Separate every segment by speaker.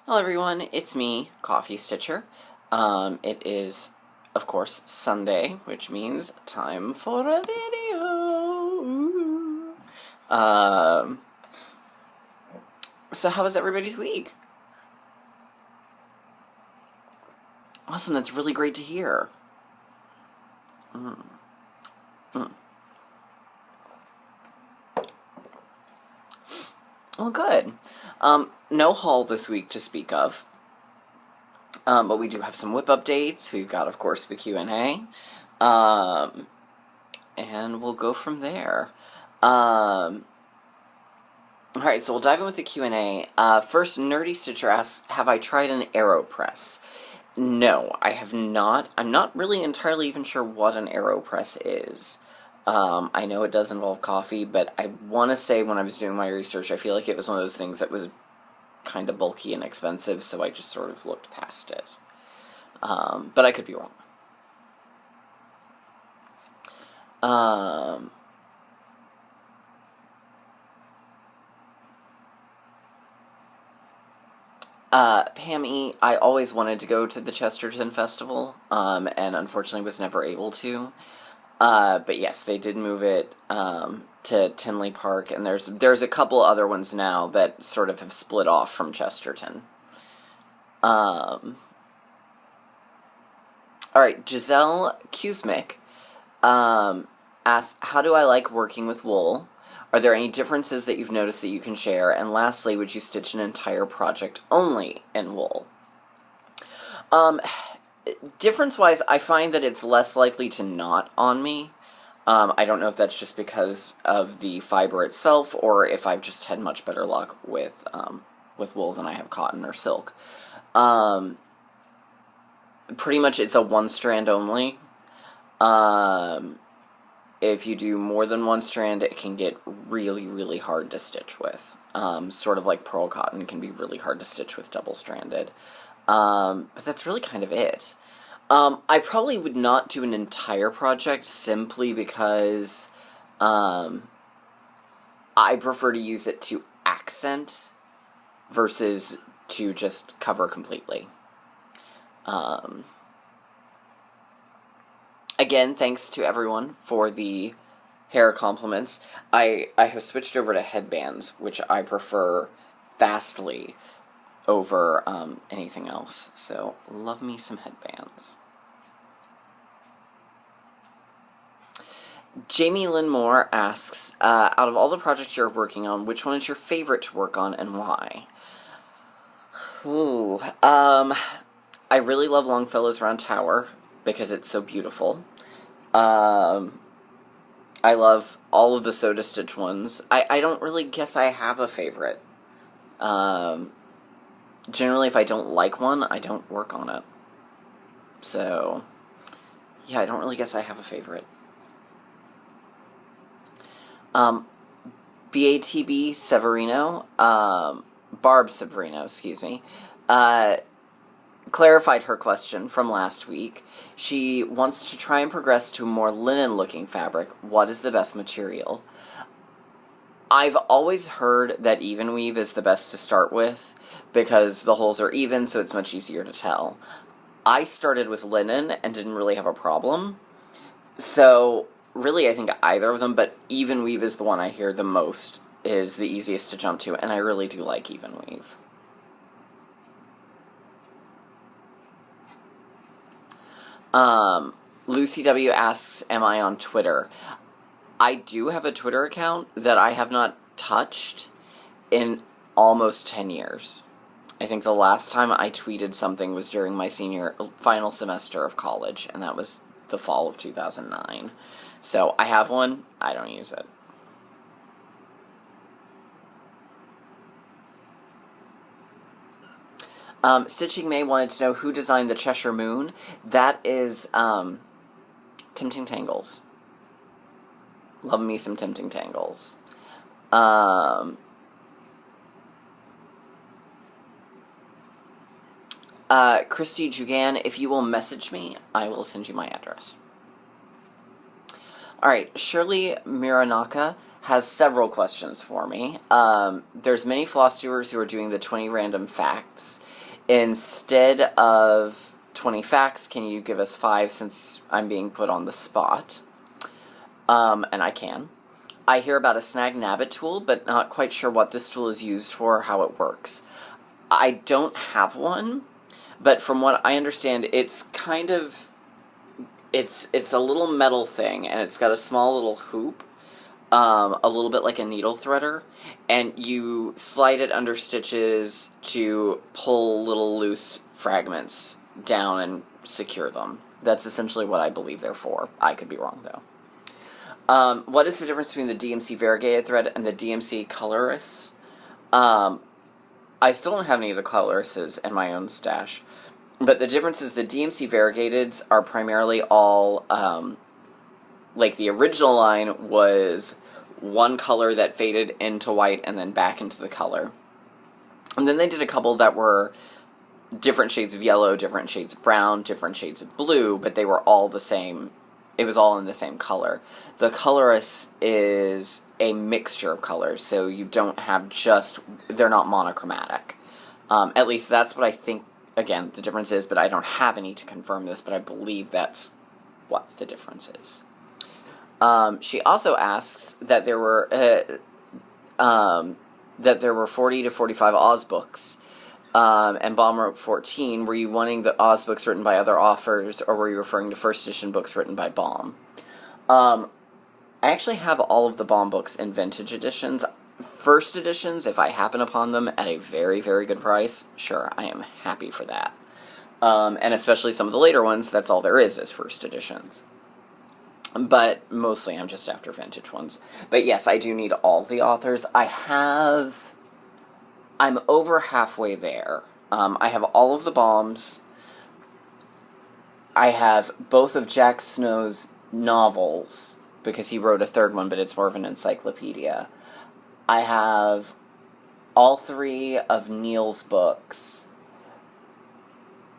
Speaker 1: Hello everyone, it's me, Coffee Stitcher. It is, of course, Sunday, which means time for a video. Ooh. So how was everybody's week? Awesome, that's really great to hear. Well, good. No haul this week to speak of. But we do have some whip updates. We've got, of course, the Q&A. And we'll go from there. Alright, so we'll dive in with the Q&A. First, Nerdy Stitcher asks, have I tried an AeroPress? No, I have not. I'm not really entirely even sure what an AeroPress is. I know it does involve coffee, but I want to say when I was doing my research, I feel like it was one of those things that was kind of bulky and expensive, so I just sort of looked past it. But I could be wrong. Pam E., I always wanted to go to the Chesterton Festival, and unfortunately was never able to. But yes, they did move it to Tinley Park, and there's a couple other ones now that sort of have split off from Chesterton. Alright, Giselle Kuzmik asks, how do I like working with wool? Are there any differences that you've noticed that you can share? And lastly, would you stitch an entire project only in wool? Difference-wise, I find that it's less likely to knot on me. I don't know if that's just because of the fiber itself, or if I've just had much better luck with wool than I have cotton or silk. Pretty much it's a one strand only. If you do more than one strand, it can get really, really hard to stitch with. Sort of like pearl cotton can be really hard to stitch with double-stranded. But that's really kind of it. I probably would not do an entire project simply because I prefer to use it to accent versus to just cover completely. Again, thanks to everyone for the hair compliments. I have switched over to headbands, which I prefer vastly over anything else. So, love me some headbands. Jamie Lynn Moore asks, out of all the projects you're working on, which one is your favorite to work on and why? Ooh, I really love Longfellow's Round Tower because it's so beautiful. I love all of the Soda Stitch ones. I don't really guess I have a favorite. Generally, if I don't like one, I don't work on it. So, yeah, I don't really guess I have a favorite. BATB Severino, Barb Severino, excuse me, clarified her question from last week. She wants to try and progress to a more linen-looking fabric. What is the best material? I've always heard that even weave is the best to start with because the holes are even, so it's much easier to tell. I started with linen and didn't really have a problem. So, really, I think either of them, but even weave is the one I hear the most, is the easiest to jump to, and I really do like even weave. Lucy W. asks, am I on Twitter? I do have a Twitter account that I have not touched in almost 10 years. I think the last time I tweeted something was during my final semester of college, and that was the fall of 2009. So, I have one, I don't use it. Stitching May wanted to know who designed the Cheshire Moon. That is, Tempting Tangles. Love me some Tempting Tangles. Christy Jugan, if you will message me, I will send you my address. Alright, Shirley Miranaka, has several questions for me. There's many floss doers who are doing the 20 random facts. Instead of 20 facts, can you give us 5 since I'm being put on the spot? And I can. I hear about a Snag Nabbit tool, but not quite sure what this tool is used for or how it works. I don't have one, but from what I understand, it's kind of... It's a little metal thing, and it's got a small little hoop, a little bit like a needle threader, and you slide it under stitches to pull little loose fragments down and secure them. That's essentially what I believe they're for. I could be wrong, though. What is the difference between the DMC variegated thread and the DMC colorless? I still don't have any of the colorlesses in my own stash. But the difference is the DMC variegateds are primarily all, like the original line was one color that faded into white and then back into the color. And then they did a couple that were different shades of yellow, different shades of brown, different shades of blue, but they were all the same. It was all in the same color. The colorless is a mixture of colors, so you don't have just, they're not monochromatic. At least that's what I think. Again, the difference is, but I don't have any to confirm this, but I believe that's what the difference is. She also asks that there were 40 to 45 Oz books, and Baum wrote 14. Were you wanting the Oz books written by other authors, or were you referring to first edition books written by Baum? I actually have all of the Baum books in vintage editions. First editions, if I happen upon them at a very, very good price, sure, I am happy for that. And especially some of the later ones, that's all there is first editions. But mostly I'm just after vintage ones. But yes, I do need all the authors. I'm over halfway there. I have all of the Baums. I have both of Jack Snow's novels, because he wrote a third one, but it's more of an encyclopedia. I have all 3 of Neil's books,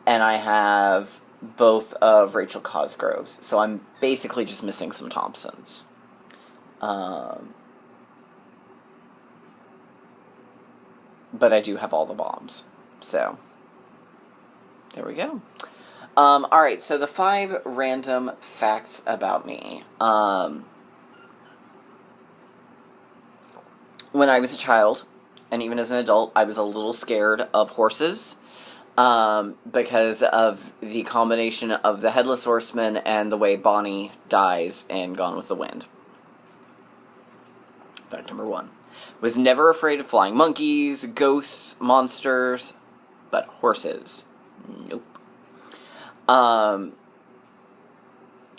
Speaker 1: and I have both of Rachel Cosgrove's, so I'm basically just missing some Thompsons. But I do have all the Baums, so there we go. Alright, so the 5 random facts about me. When I was a child, and even as an adult, I was a little scared of horses, because of the combination of the Headless Horseman and the way Bonnie dies in Gone with the Wind. Fact number 1. Was never afraid of flying monkeys, ghosts, monsters, but horses. Nope.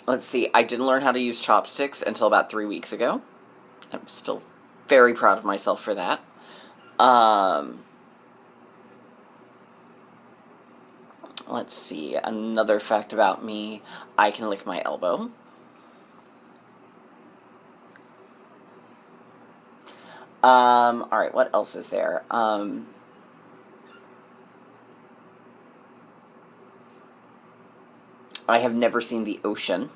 Speaker 1: Let's see, I didn't learn how to use chopsticks until about 3 weeks ago. I'm still very proud of myself for that. Let's see, another fact about me, I can lick my elbow. Alright, what else is there? I have never seen the ocean.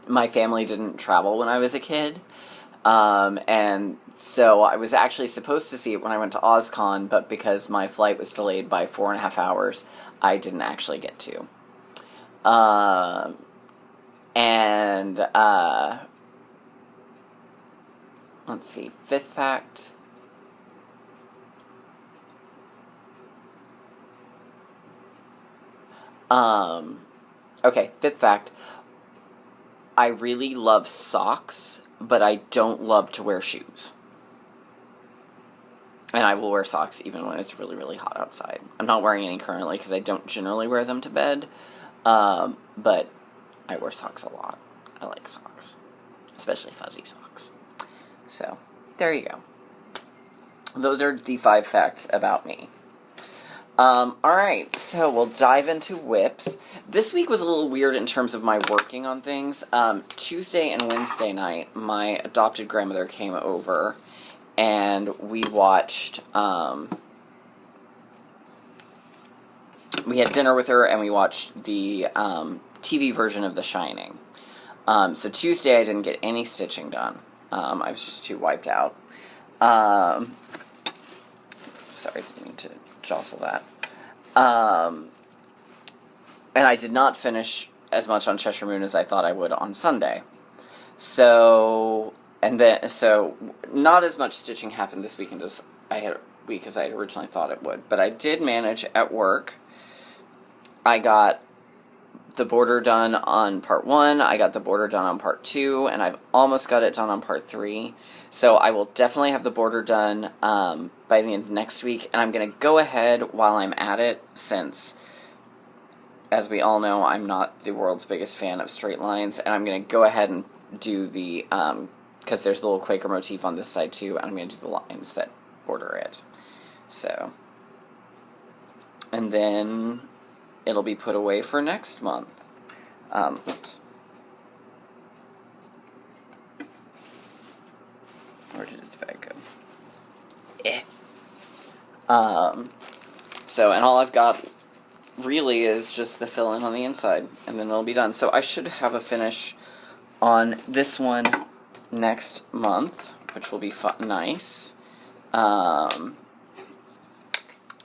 Speaker 1: My family didn't travel when I was a kid. And so I was actually supposed to see it when I went to OzCon, but because my flight was delayed by 4.5 hours, I didn't actually get to. Let's see, 5th fact. Okay, 5th fact. I really love socks, but I don't love to wear shoes. And I will wear socks even when it's really, really hot outside. I'm not wearing any currently because I don't generally wear them to bed. But I wear socks a lot. I like socks. Especially fuzzy socks. So, there you go. Those are the 5 facts about me. Alright, so we'll dive into whips. This week was a little weird in terms of my working on things. Tuesday and Wednesday night, my adopted grandmother came over, and we watched, we had dinner with her, and we watched the, TV version of The Shining. So Tuesday I didn't get any stitching done. I was just too wiped out. Sorry, didn't mean to jostle that. And I did not finish as much on Cheshire Moon as I thought I would on Sunday. So not as much stitching happened this weekend as I had originally thought it would. But I did manage at work. I got the border done on part 1, I got the border done on part 2, and I've almost got it done on part 3. So I will definitely have the border done by the end of next week, and I'm going to go ahead while I'm at it, since, as we all know, I'm not the world's biggest fan of straight lines, and I'm going to go ahead and do the, because there's a little Quaker motif on this side too, and I'm going to do the lines that border it. So, and then it'll be put away for next month. Oops. Where did its bag go? So, and all I've got really is just the fill-in on the inside, and then it'll be done. So I should have a finish on this one next month, which will be nice.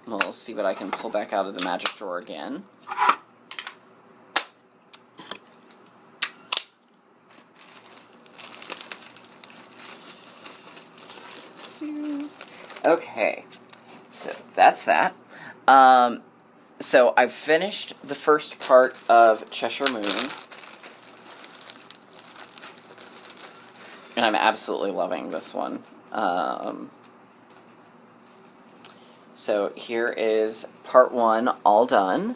Speaker 1: We'll see what I can pull back out of the magic drawer again. Okay, so that's that. So I've finished the first part of Cheshire Moon, and I'm absolutely loving this one. So here is part 1 all done.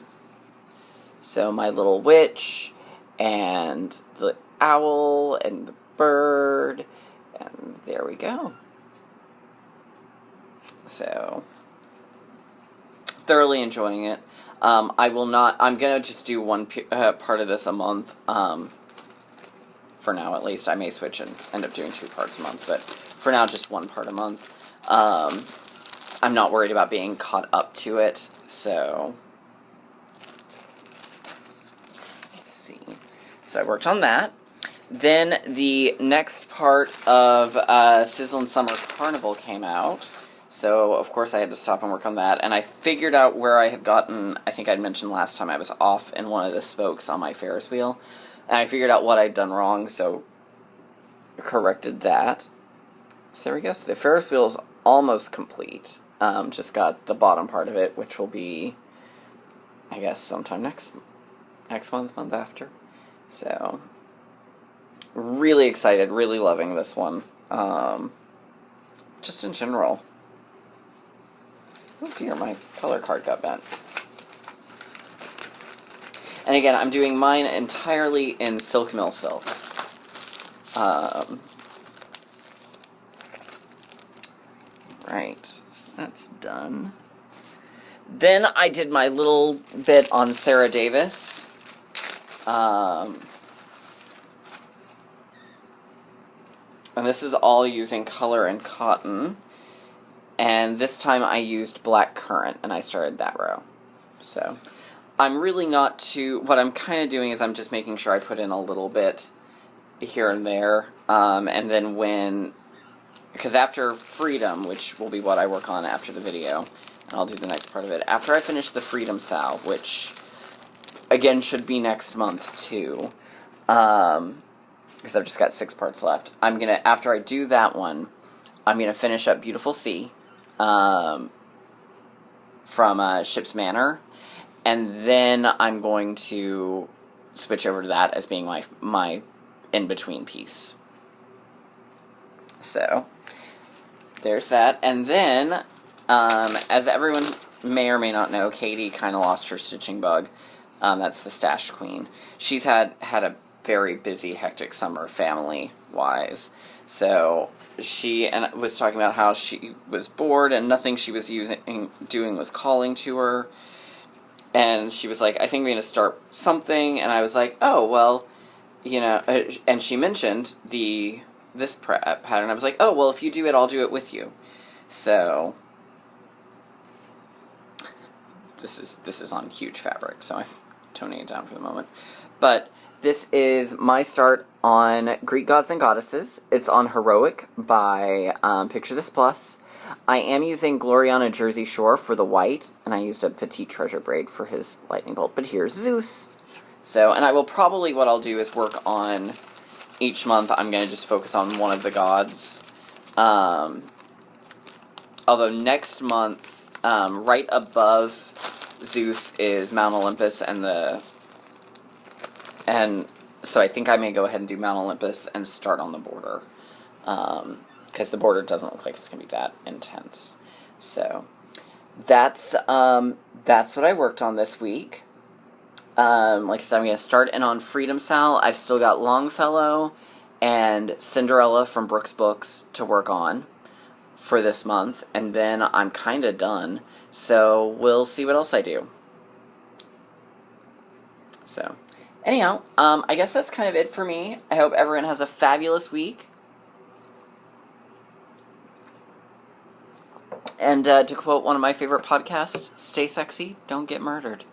Speaker 1: So my little witch, and the owl, and the bird, and there we go. So, thoroughly enjoying it. I'm going to just do one part of this a month, for now at least. I may switch and end up doing 2 parts a month, but for now just 1 part a month. I'm not worried about being caught up to it, so let's see. So I worked on that. Then the next part of Sizzlin' Summer Carnival came out, so of course I had to stop and work on that, and I figured out where I had gotten, I think I'd mentioned last time I was off in one of the spokes on my Ferris wheel, and I figured out what I'd done wrong, so corrected that. So there we go. So the Ferris wheel is almost complete. Just got the bottom part of it, which will be, I guess, sometime next month after. So, really excited, really loving this one. Just in general. Oh dear, my color card got bent. And again, I'm doing mine entirely in Silk Mill Silks. Right. That's done. Then I did my little bit on Sarah Davis. And this is all using color and cotton. And this time I used black currant, and I started that row. So, I'm really not too... What I'm kind of doing is I'm just making sure I put in a little bit here and there. And then when... Because after Freedom, which will be what I work on after the video, and I'll do the next part of it, after I finish the Freedom Salve, which, again, should be next month, too, because I've just got 6 parts left, after I do that one, I'm gonna finish up Beautiful Sea, from Ship's Manor, and then I'm going to switch over to that as being my in-between piece. So... there's that. And then, as everyone may or may not know, Katie kind of lost her stitching bug. That's the Stash Queen. She's had a very busy, hectic summer family-wise. So she was talking about how she was bored and nothing she was doing was calling to her. And she was like, I think we're going to start something. And I was like, oh, well, you know, and she mentioned this pattern. I was like, oh, well, if you do it, I'll do it with you. So, this is on huge fabric, so I'm toning it down for the moment. But this is my start on Greek Gods and Goddesses. It's on Heroic by Picture This Plus. I am using Gloriana Jersey Shore for the white, and I used a Petite Treasure Braid for his lightning bolt, but here's Zeus. So, and I will probably, what I'll do is work on, each month I'm going to just focus on one of the gods. Although next month, right above Zeus is Mount Olympus and so I think I may go ahead and do Mount Olympus and start on the border. Because the border doesn't look like it's going to be that intense. So, that's what I worked on this week. Like I said, I'm going to start in on Freedom Sal. I've still got Longfellow and Cinderella from Brooks Books to work on for this month, and then I'm kind of done. So, we'll see what else I do. So, anyhow, I guess that's kind of it for me. I hope everyone has a fabulous week. And to quote one of my favorite podcasts, stay sexy, don't get murdered.